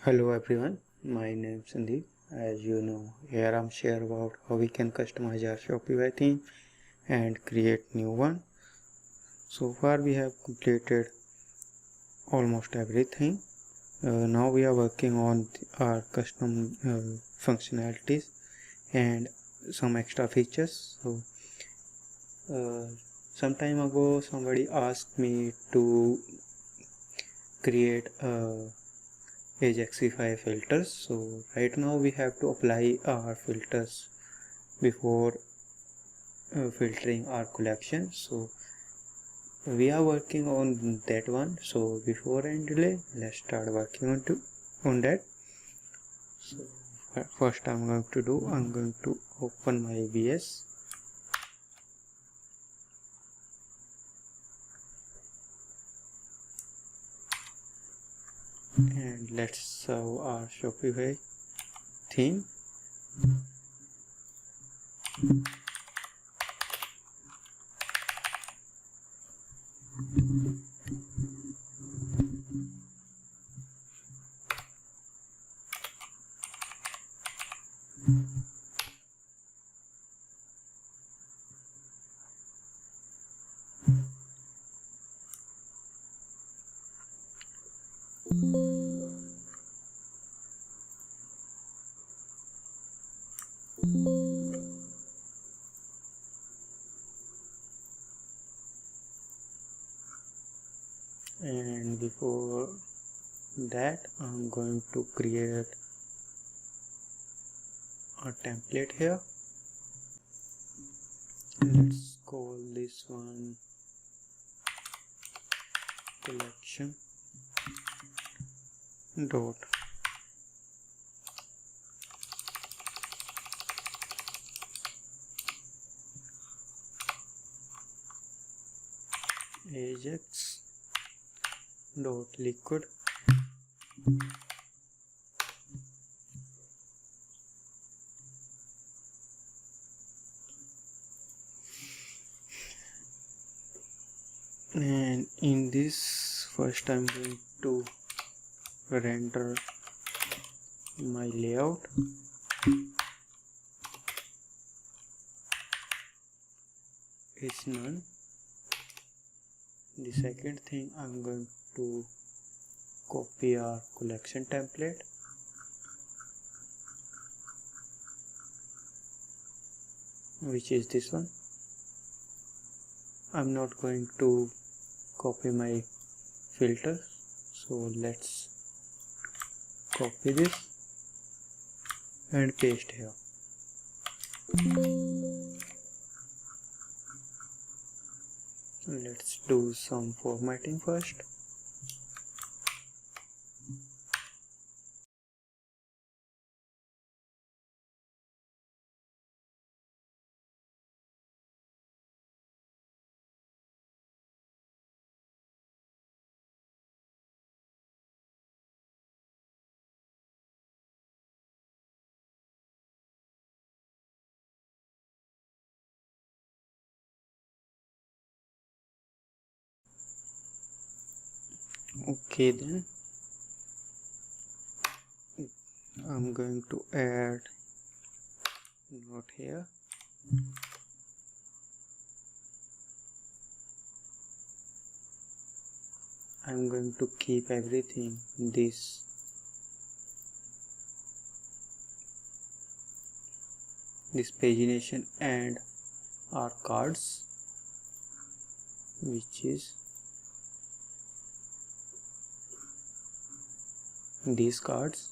Hello everyone, my name is Sandeep. As you know, here I'm share about how we can customize our Shopify theme and create new one. So far we have completed almost everything. Now we are working on our custom functionalities and some extra features. Uh, some time ago somebody asked me to create a Ajaxify filters. So right now we have to apply our filters before filtering our collection. So we are working on that one. So before any delay, let's start working on that. So first I'm going to open my VS. And let's serve our Shopify theme. And before that I'm going to create a template here. Let's call this one collection dot Ajax dot liquid. And in this first I'm going to render my layout. It's none. The second thing I'm going to copy our collection template. Which is this one. I'm not going to copy my filters, so let's copy this and paste here. Let's do some formatting first. Okay, then I'm going to add note here. I'm going to keep everything this pagination and our cards, which is these cards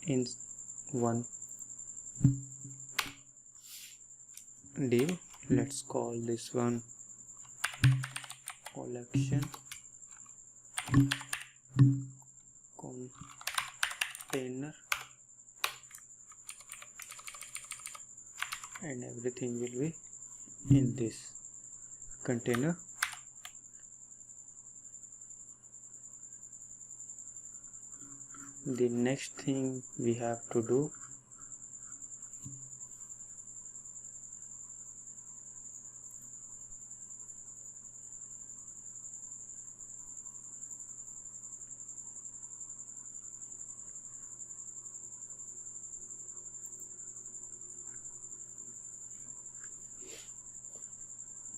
in one div. Let's call this one collection container, and everything will be in this container. The next thing we have to do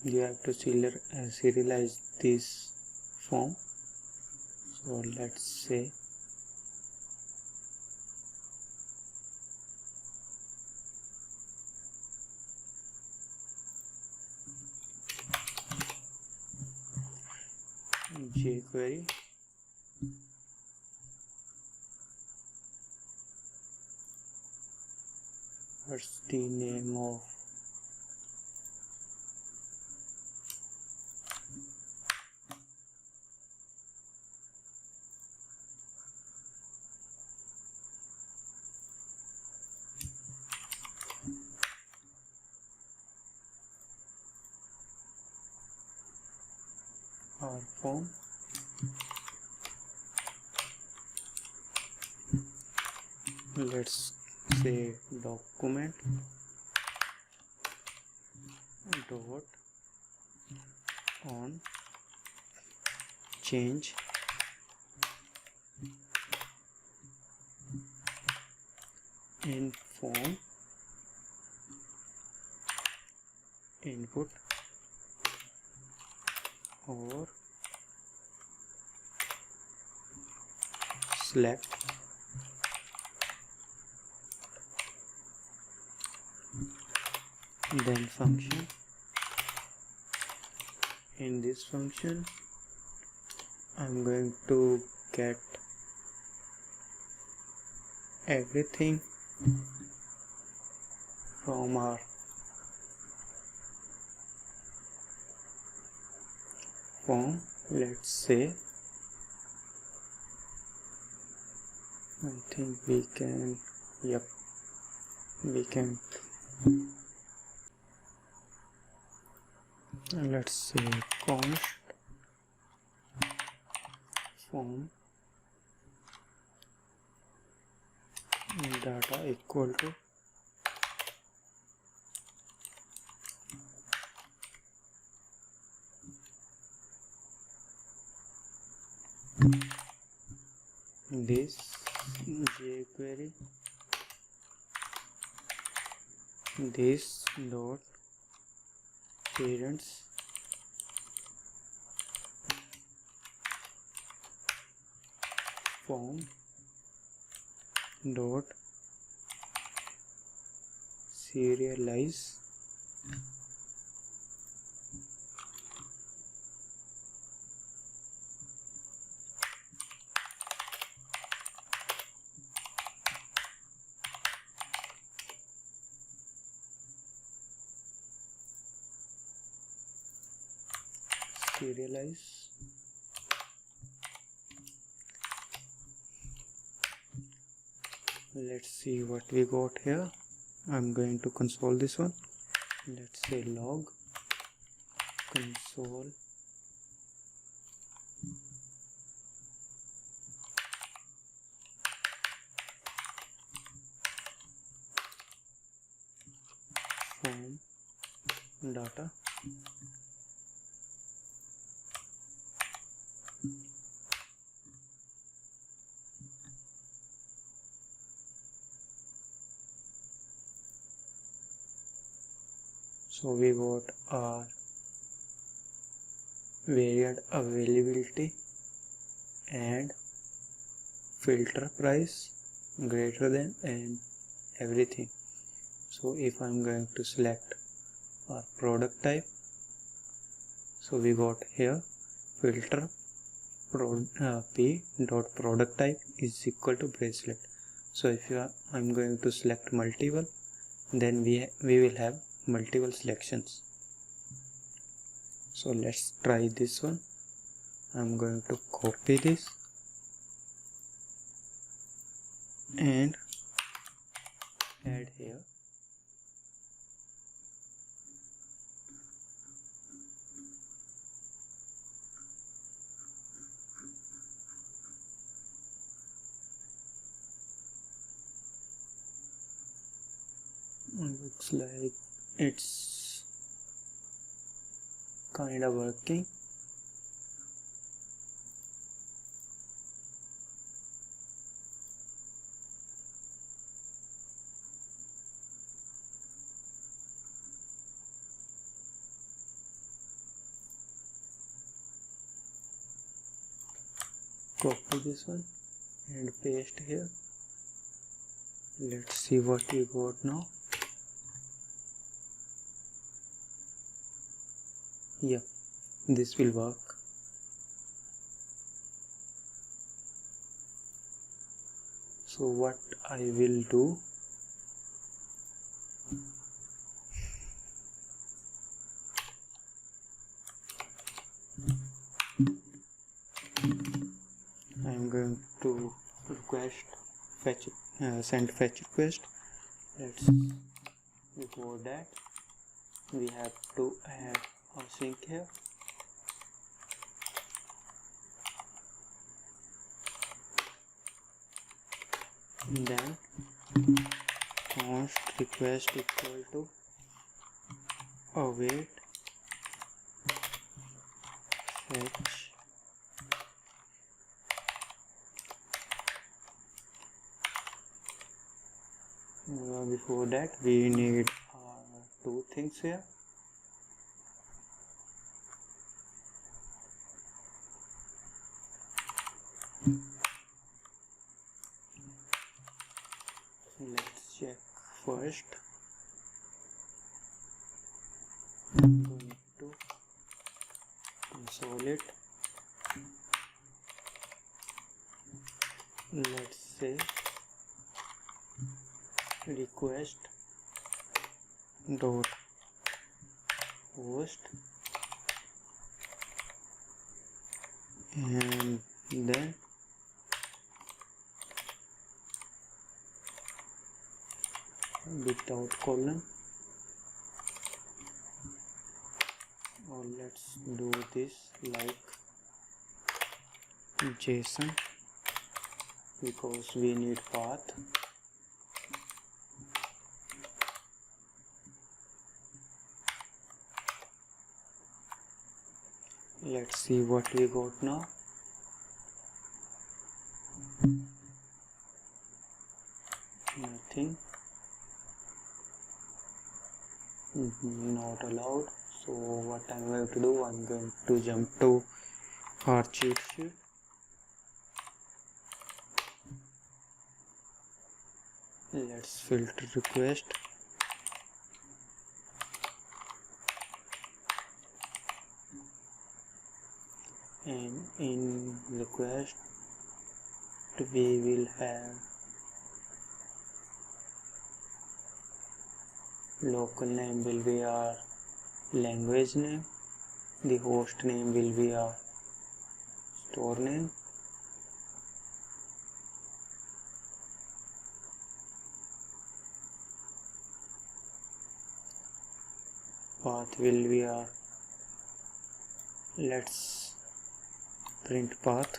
you have to serialize this form. So let's say jQuery what's the name of our form. Let's say document dot on change in form input or select then function. In this function I'm going to get everything from our form. Let's say I think we can, yep, we can. Let's say const form data equal to this jQuery this dot parents form dot serialize serialize let's see what we got here. I'm going to console this one. Let's say log console form data so we got our variant availability and filter price greater than and everything. So if I'm going to select our product type, so we got here filter p dot product type is equal to bracelet. So if I'm going to select multiple, then we will have multiple selections. So let's try this one. I'm going to copy this and add here. Looks like it's kind of working. copy this one and paste here. Let's see what we got now. Yeah, this will work. So what I will do, I am going to send fetch request. Before that we have to add a sync here. And then const request equal to await fetch before that we need two things here. Let's check first. I'm going to console it. Let's say request dot host, and then without colon, or let's do this like JSON because we need path. Let's see what we got now. Nothing. Not allowed. So what I'm going to do, I'm going to jump to our cheat sheet. Let's filter request. And in request we will have local name will be our language name, the host name will be our store name, path will be our, let's print path.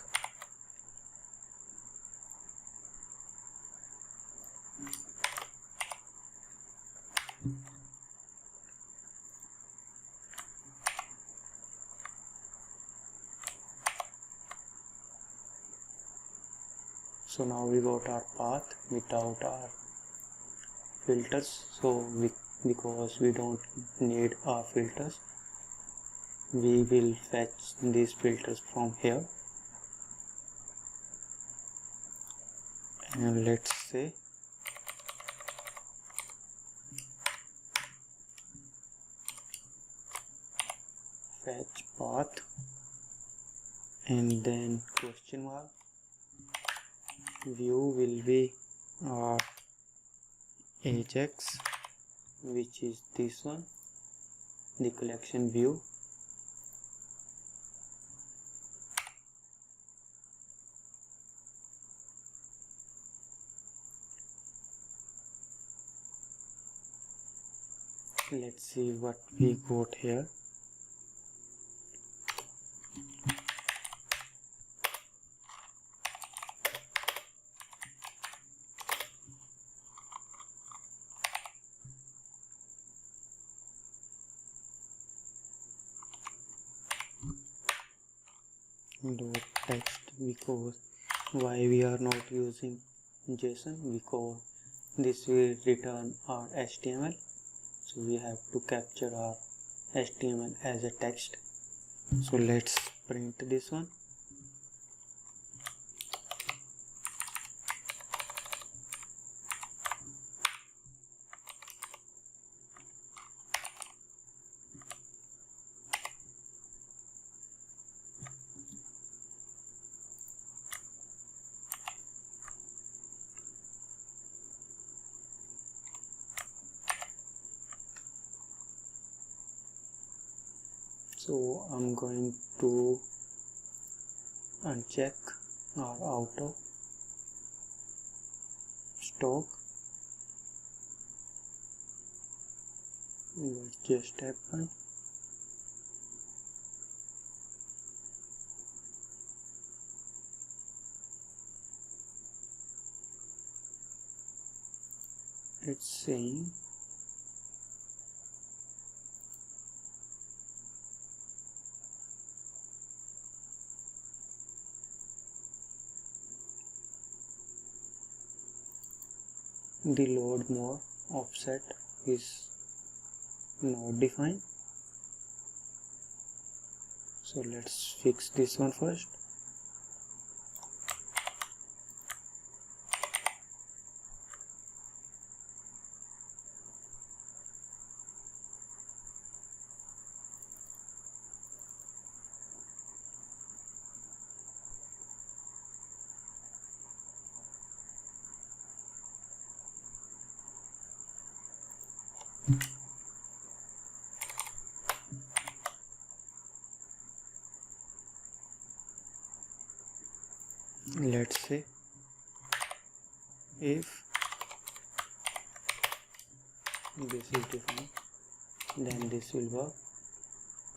So now we got our path without our filters. So because we don't need our filters, we will fetch these filters from here. And let's say fetch path and then question mark. View will be our Ajax, which is this one, the collection view. Let's see what we got here. Dot text, because why we are not using JSON, because this will return our HTML, so we have to capture our HTML as a text. So let's print this one. So I'm going to uncheck or auto stock. What just happened? It's saying the load mode offset is not defined. So let's fix this one first. Let's say if this is defined, then this will work,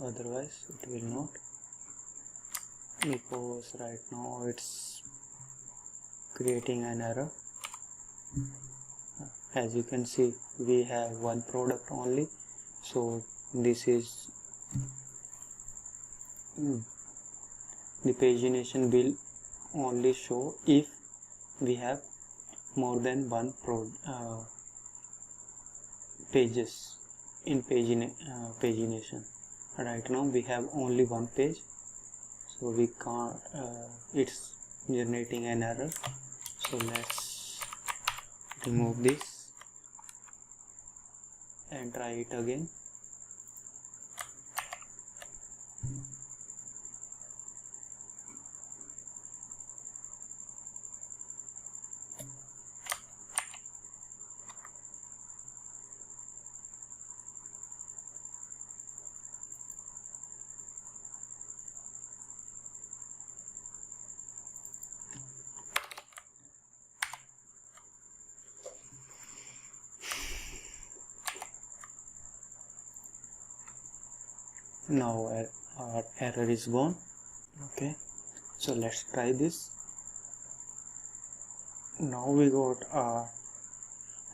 otherwise it will not, because right now it's creating an error. As you can see, we have one product only, so this is the pagination will only show if we have more than one pages in pagination. Right now we have only one page, so we can't, it's generating an error. So let's remove this and try it again. Now our error is gone. Okay, so let's try this. Now we got our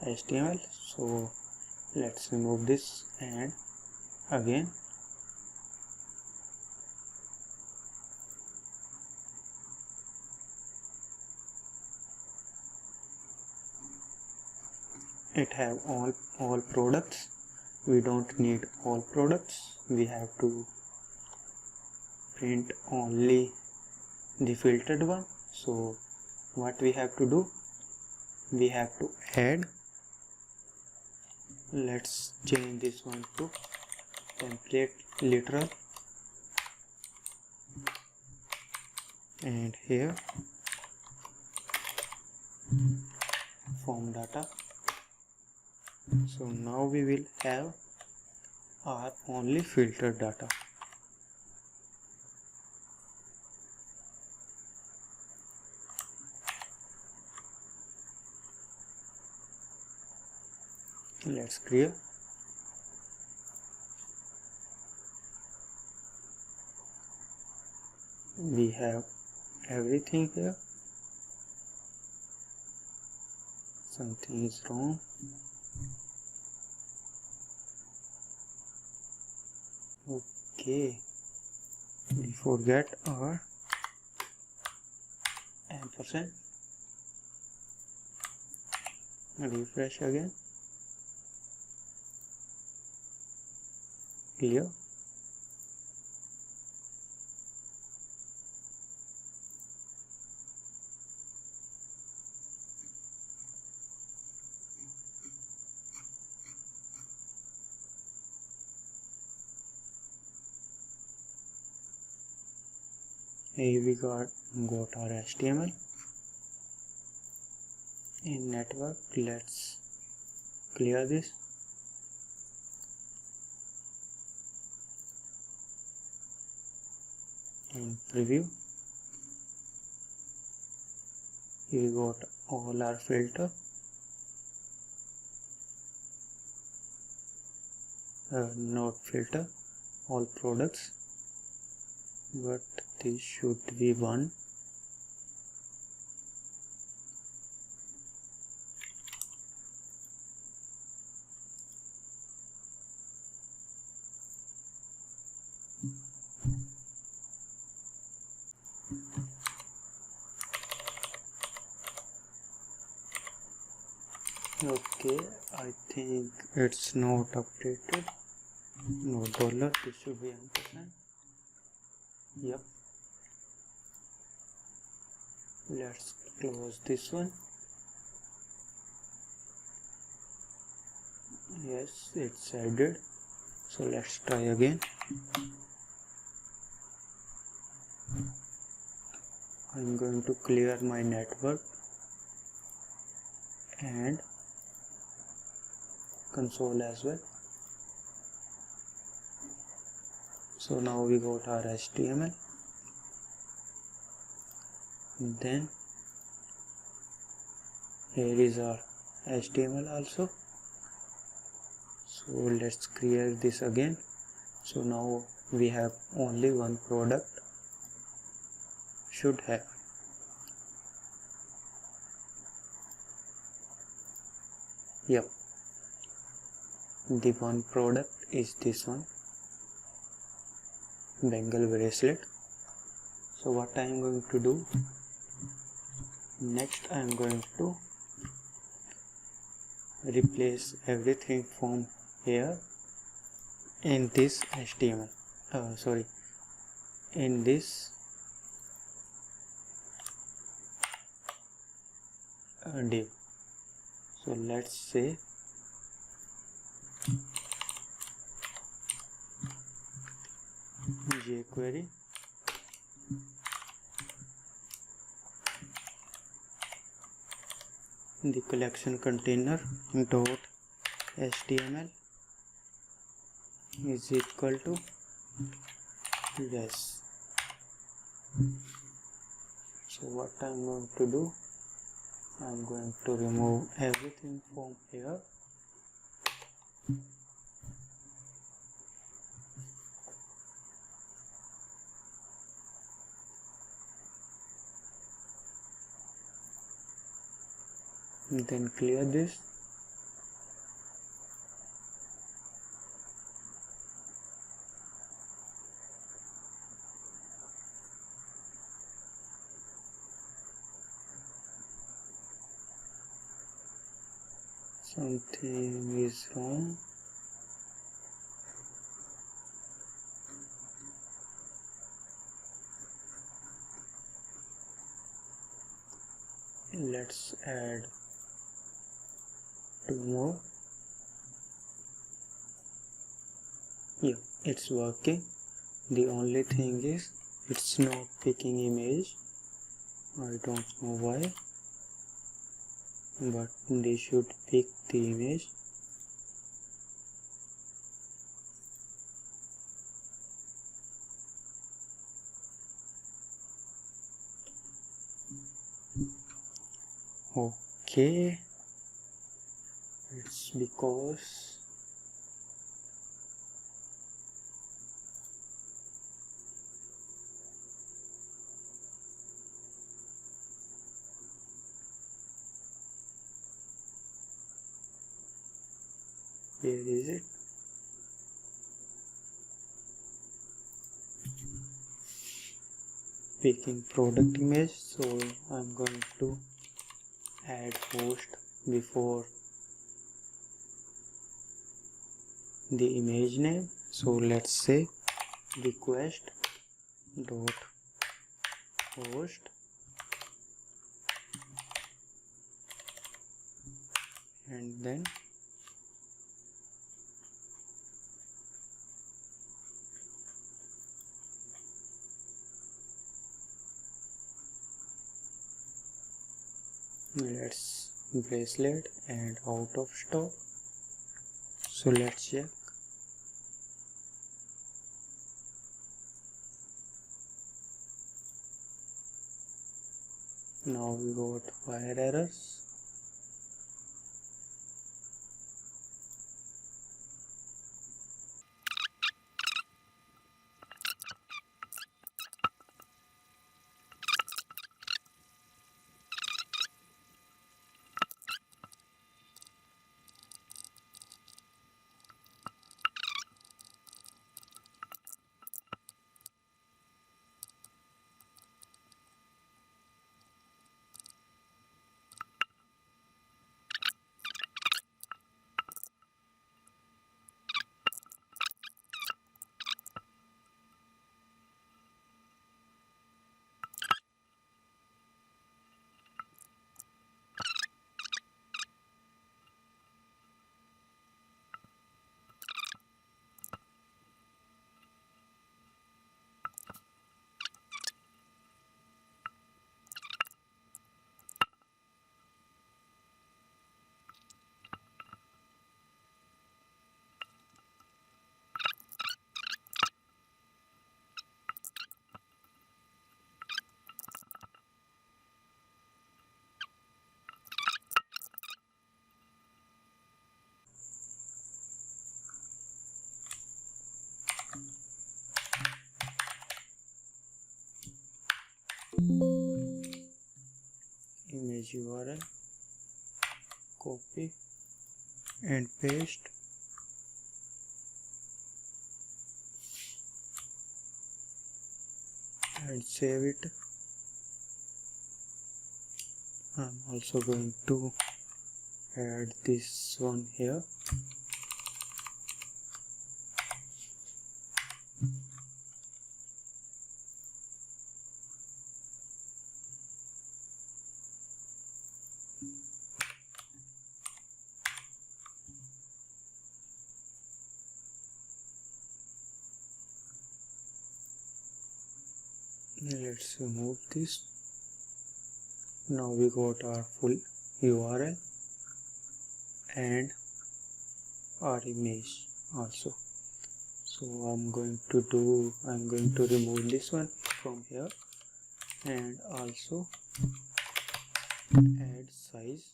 HTML, so let's remove this and again it have all products. We don't need all products, we have to print only the filtered one. So what we have to do, we have to add, let's change this one to template literal, and here form data. So now we will have our only filtered data. Let's clear. We have everything here. Something is wrong. Okay, we forget our ampersand. Refresh again. Clear. Here we got our HTML. In network, let's clear this. in preview. We got all our filter, not filter, all products, but this should be one. Okay, I think it's not updated. No dollar, this should be ampersand. Yep. Let's close this one. Yes, it's added. So let's try again. I'm going to clear my network and console as well. So now we got our HTML. Then here is our HTML also. So let's clear this again. So now we have only one product. Should have. Yep. The one product is this one, bangle bracelet. So what I am going to do next, I am going to replace everything from here in this HTML, in this div. So let's say jQuery the collection container dot HTML is equal to yes. So what I'm going to do, I'm going to remove everything from here. And then clear this. Something is wrong. Let's add two more. Yeah, it's working. The only thing is it's not picking image. I don't know why, but they should pick the image. Okay, it's because where is it? Picking product image. So I'm going to add post before the image name. So let's say request dot post and then let's bracelet and out of stock. So let's check. Now we got fire errors. Image URL, copy and paste. And save it. I'm also going to add this one here. Let's remove this. Now we got our full URL and our image also. So I'm going to remove this one from here and also add size.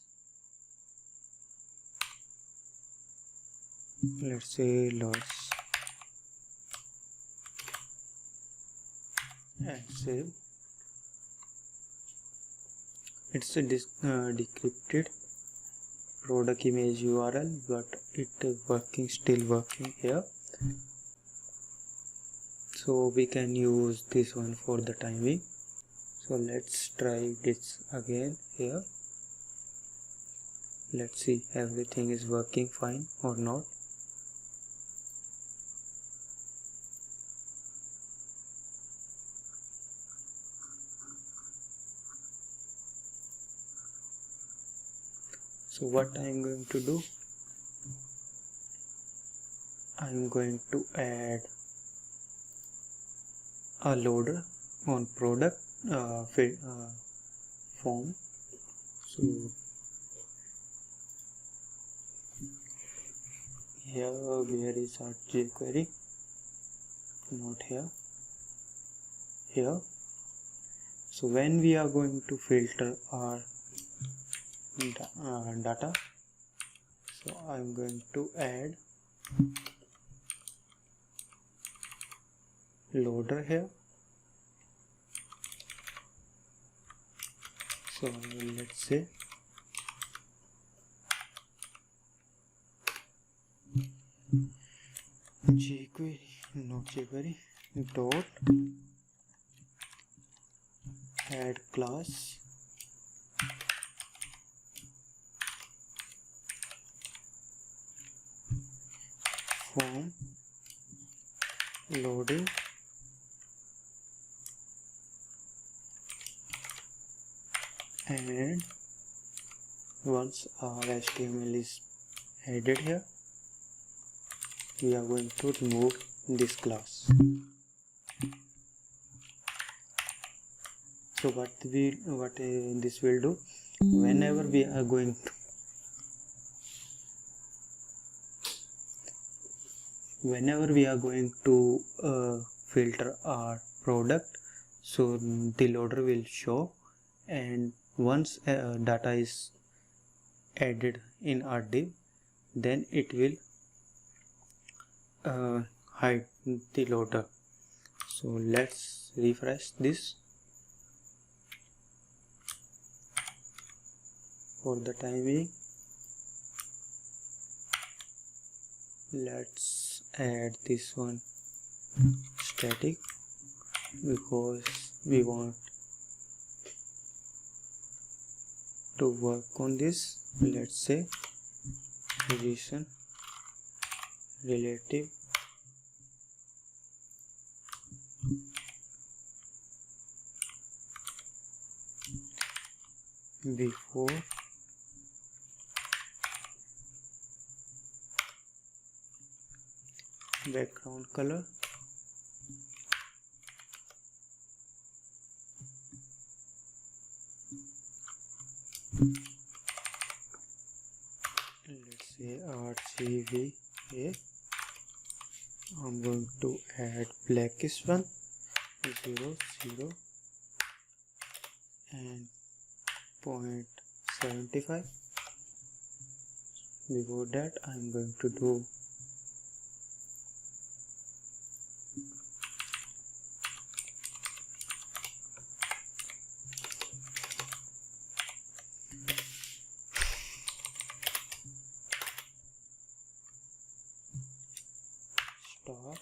Let's say loss and save. It's a decrypted product image URL, but it is still working here. So we can use this one for the time being. So let's try this again here. Let's see everything is working fine or not. So what I am going to do, I am going to add a loader on product form. So here where is our jQuery? Not here. Here. So when we are going to filter our data, so I'm going to add loader here. So let's say jQuery dot add class form loading and once our HTML is added here, we are going to remove this class. So what this will do, whenever we are going to filter our product, so the loader will show, and once data is added in our div, then it will hide the loader. So let's refresh this. For the time being, let's add this one static because we want to work on this. Let's say position relative before background color let's say RGBA. I'm going to add blackish one 0 0 and 0.75. Before that I'm going to do star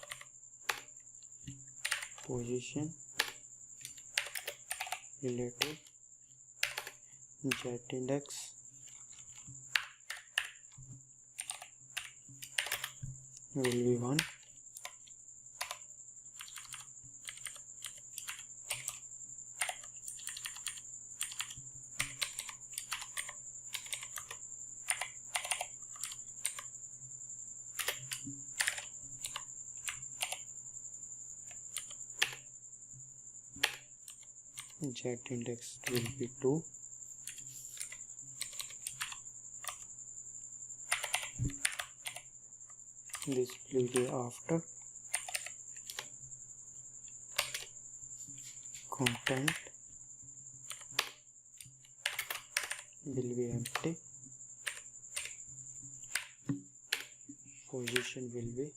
position relative z index will be 1. Z index will be 2. This will be after content will be empty, position will be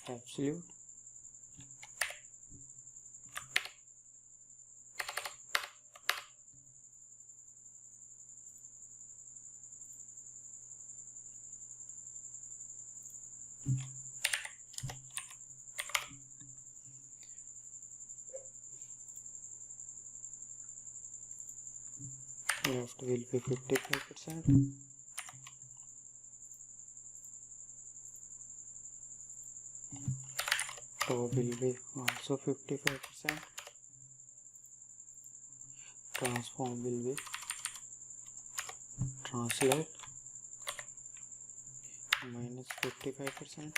absolute, left will be 55%, top will be also 55%, transform will be translate minus 55%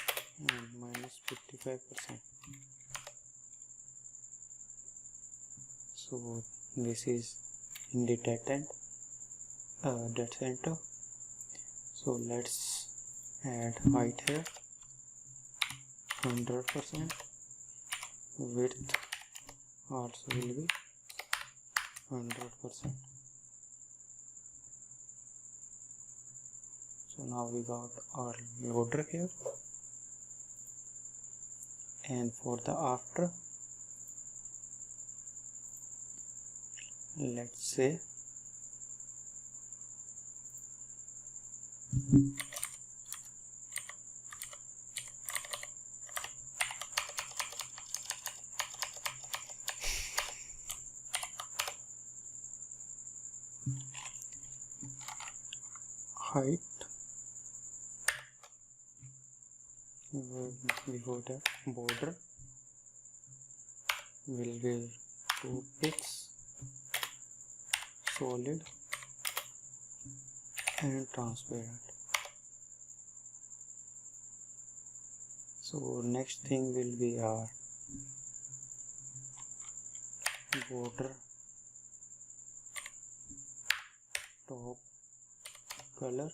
and minus 55%. So this is in the data center. So let's add height here 100%, width also will be 100%. So now we got our loader here, and for the after, let's say height before that border will be 2 pixels, solid and transparent. So next thing will be our border top color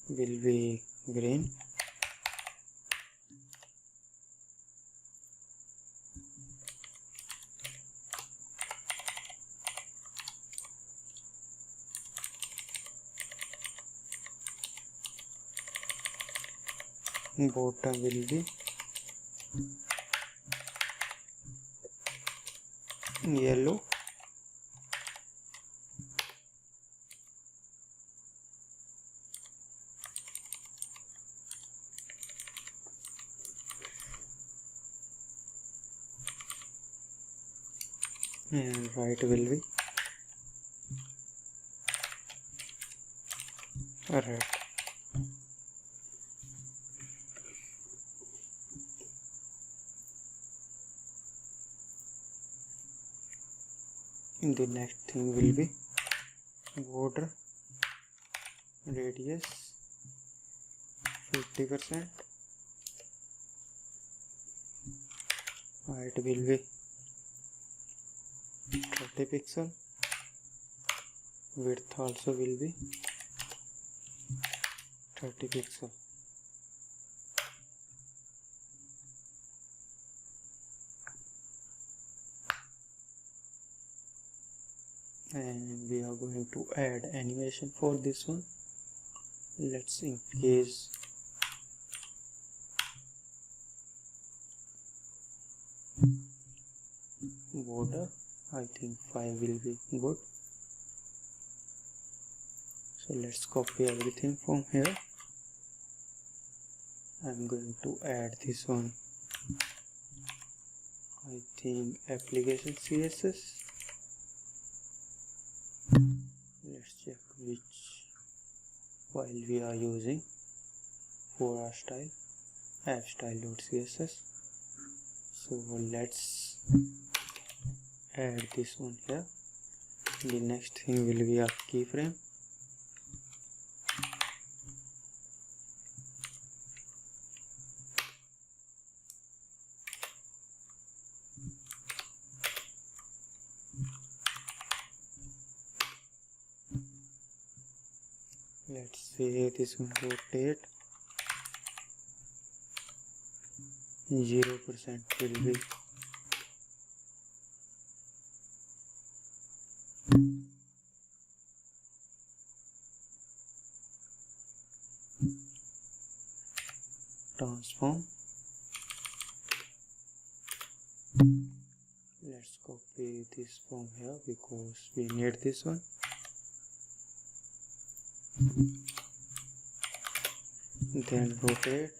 will be green, bottom will be yellow, and right will be red. The next thing will be border radius 50%, height will be 30 pixel, width also will be 30 pixel. And we are going to add animation for this one. Let's increase border. I think 5 will be good. So let's copy everything from here. I'm going to add this one. I think application CSS. Let's check which file we are using for our style, appstyle.css. So let's add this one here. The next thing will be our keyframe. Let's say this one rotate 0% will be transform. Let's copy this from here because we need this one. Then rotate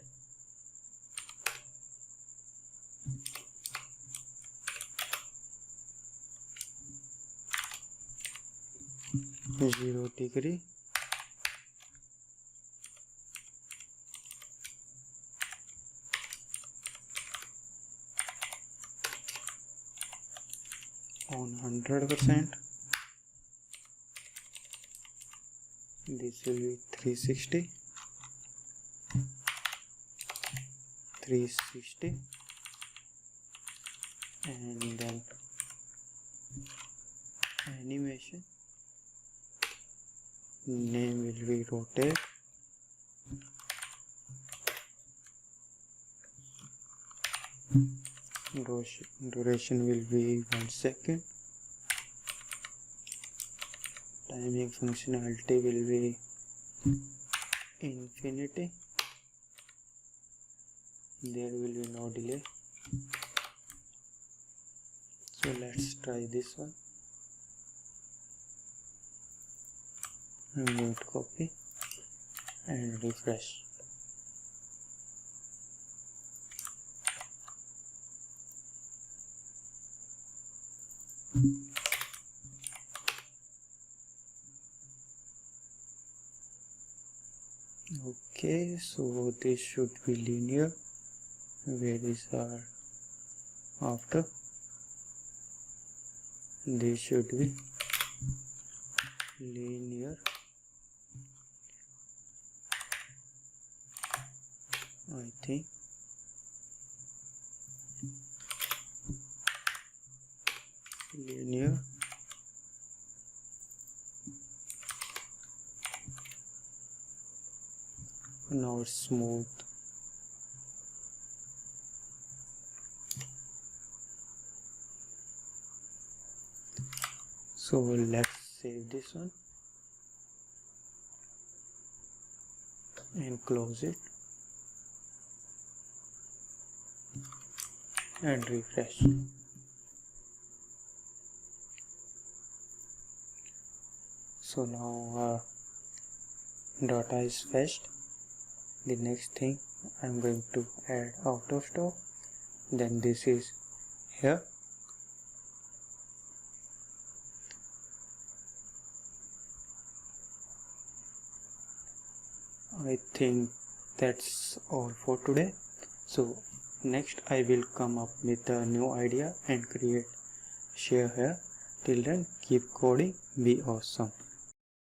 0 degree. On 100%. This will be 360, and then animation name will be rotate, duration will be 1 second, timing functionality will be infinity, there will be no delay. So let's try this one. I'm going to copy and refresh. Okay, so this should be linear. Where is our after? This should be linear. I think linear. Now it's smooth. So let's save this one and close it. and refresh. So now our data is fetched. The next thing, I'm going to add out of stock. Then this is here. I think that's all for today. So next I will come up with a new idea and share here. Till then, keep coding, be awesome.